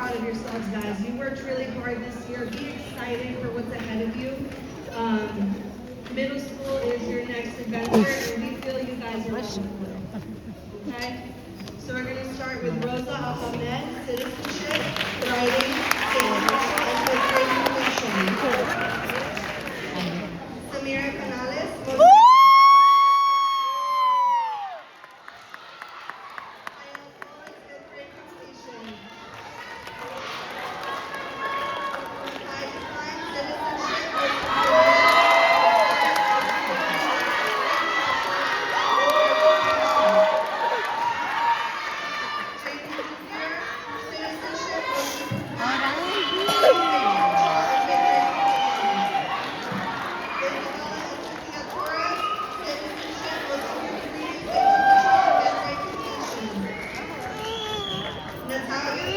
proud of yourselves, guys. You worked really hard this year. Be excited for what's ahead of you. Middle school is your next adventure, and we feel you guys are wonderful. Okay? So we're going to start with Rosa Ahmed, citizenship, writing, state social, and fifth grade completion. Samira Canales, Natalia